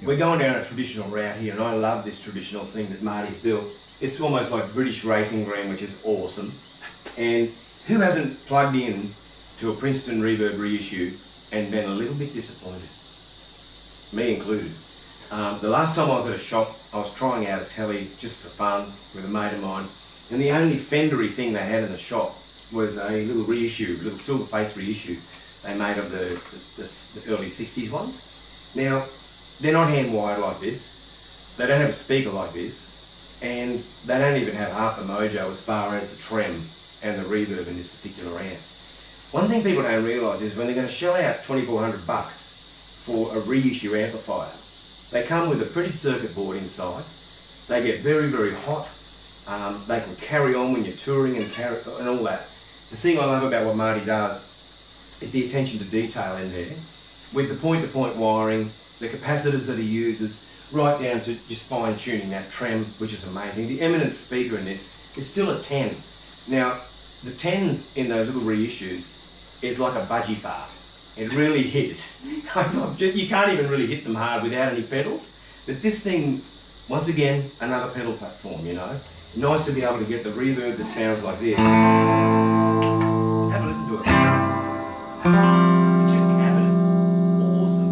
We're going down a traditional route here, and I love this traditional thing that Marty's built. It's almost like British racing green, which is awesome. And who hasn't plugged in to a Princeton Reverb reissue and been a little bit disappointed? Me included. The last time I was at a shop, I was trying out a telly just for fun with a mate of mine, and the only Fendery thing they had in the shop was a little reissue, a little silver face reissue they made of the early 60s ones. Now, they're not hand wired like this, they don't have a speaker like this, and they don't even have half the mojo as far as the trem and the reverb in this particular amp. One thing people don't realise is when they're going to shell out $2,400 for a reissue amplifier, they come with a printed circuit board inside, they get very, very hot, they can carry on when you're touring and all that. The thing I love about what Marty does is the attention to detail in there, with the point-to-point wiring, the capacitors that he uses, right down to just fine-tuning that trem, which is amazing. The Eminence speaker in this is still a 10. Now, the 10s in those little reissues is like a budgie fart. It really is. You can't even really hit them hard without any pedals. But this thing, once again, another pedal platform, you know. Nice to be able to get the reverb that sounds like this. Have a listen to it. It's just cavernous. It's awesome.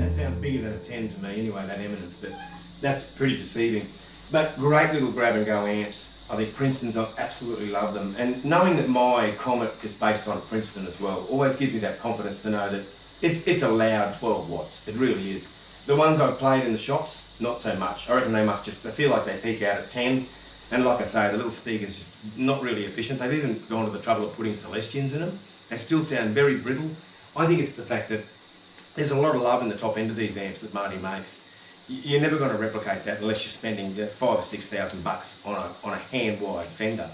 That sounds bigger than a 10 to me anyway, that Eminence, but that's pretty deceiving. But great little grab and go amps. I think Princeton's, I absolutely love them. And knowing that my Comet is based on Princeton as well, always gives me that confidence to know that it's a loud 12 watts. It really is. The ones I've played in the shops, not so much. I reckon they feel like they peak out at 10. And like I say, the little speaker's just not really efficient. They've even gone to the trouble of putting Celestians in them. They still sound very brittle. I think it's the fact that there's a lot of love in the top end of these amps that Marty makes. You're never going to replicate that unless you're spending $5,000 or $6,000 on a hand-wired Fender.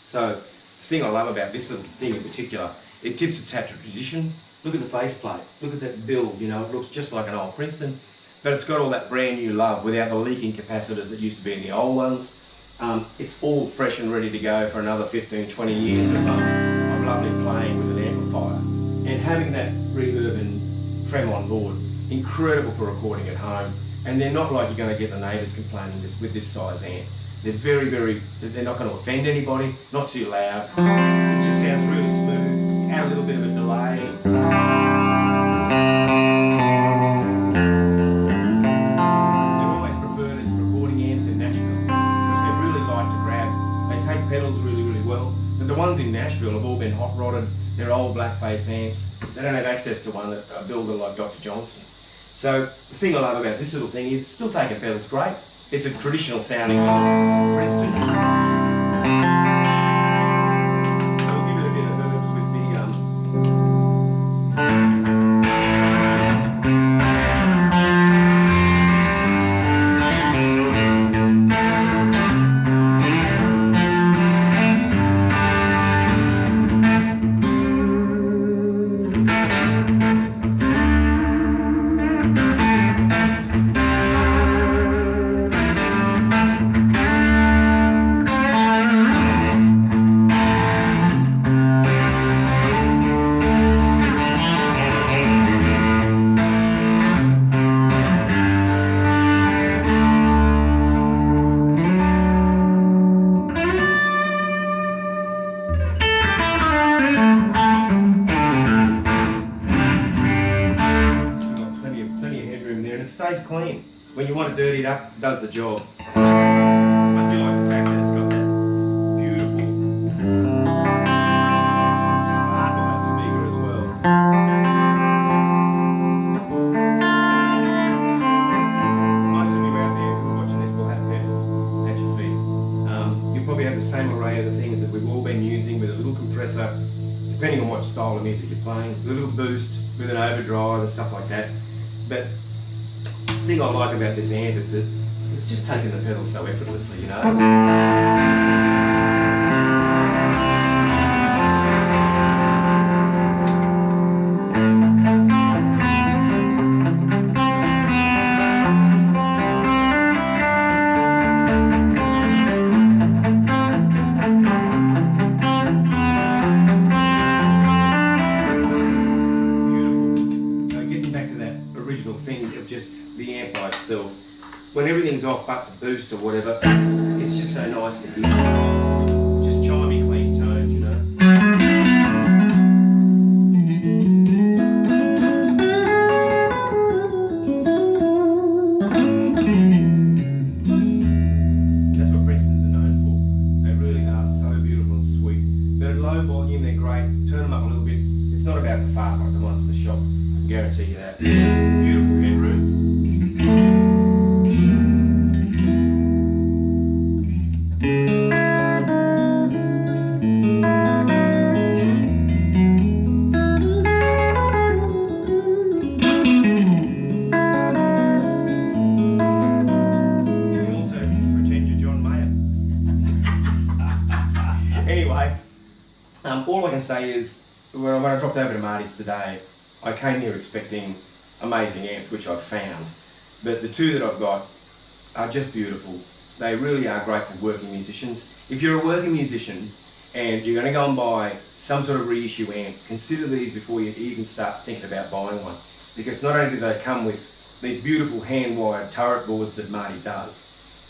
So the thing I love about this little thing in particular, it tips its hat to tradition. Look at the faceplate, look at that build, you know, it looks just like an old Princeton, but it's got all that brand new love without the leaking capacitors that used to be in the old ones. It's all fresh and ready to go for another 15, 20 years of lovely playing with an amplifier. And having that reverb and trem on board, incredible for recording at home. And they're not like you're going to get the neighbours complaining with this size amp. They're they're not going to offend anybody, not too loud. It just sounds really smooth. Add a little bit of a delay. They're always preferred as recording amps in Nashville because they're really light to grab. They take pedals really, really well. But the ones in Nashville have all been hot rodded. They're old blackface amps. They don't have access to one that a builder like Dr. Johnson. So the thing I love about this little thing is it's still taking pedals great. It's a traditional sounding little Princeton. I'll give it a bit of herbs with the stays clean. When you want to dirty it up, it does the job. I do like the fact that it's got that beautiful spark on that speaker as well. Most of you out there who are watching this will have pedals at your feet. You'll probably have the same array of the things that we've all been using with a little compressor, depending on what style of music you're playing, a little boost with an overdrive and stuff like that. But the thing I like about this amp is that it's just taking the pedals so effortlessly, you know. of just the amp by itself. When everything's off but the boost or whatever, it's just so nice to hear. Just chimey, clean tones, you know. That's what Princetons are known for. They really are so beautiful and sweet. But at low volume, they're great. Turn them up a little bit. It's not about the fart like the ones in the shop. I can guarantee you that. It's a beautiful headroom. Anyway, all I can say is, when I dropped over to Marty's today, I came here expecting amazing amps, which I've found. But the two that I've got are just beautiful. They really are great for working musicians. If you're a working musician and you're going to go and buy some sort of reissue amp, consider these before you even start thinking about buying one. Because not only do they come with these beautiful hand-wired turret boards that Marty does,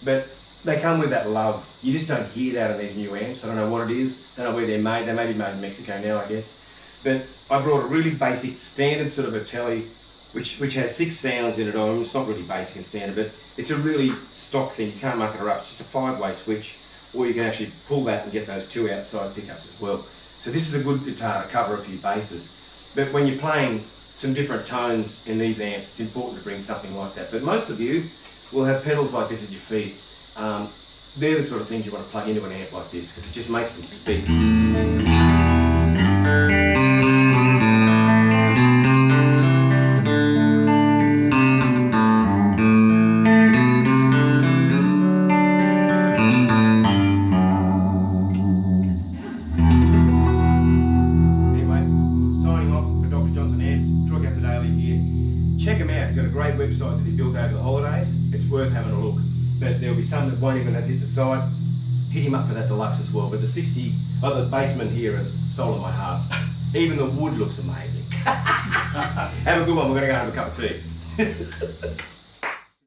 but they come with that love. You just don't hear that in these new amps. I don't know what it is. I don't know where they're made. They may be made in Mexico now, I guess. But I brought a really basic, standard sort of a telly, which has 6 sounds in it. I mean, it's not really basic and standard, but it's a really stock thing. You can't muck it up. It's just a 5-way switch, or you can actually pull that and get those 2 outside pickups as well. So this is a good guitar to cover a few bases. But when you're playing some different tones in these amps, it's important to bring something like that. But most of you will have pedals like this at your feet. They're the sort of things you want to plug into an amp like this, because it just makes them speak. Daley here. Check him out. He's got a great website that he built over the holidays. It's worth having a look. But there'll be some that won't even have hit the site. Hit him up for that deluxe as well. But the basement here has stolen my heart. Even the wood looks amazing. Have a good one. We're going to go have a cup of tea.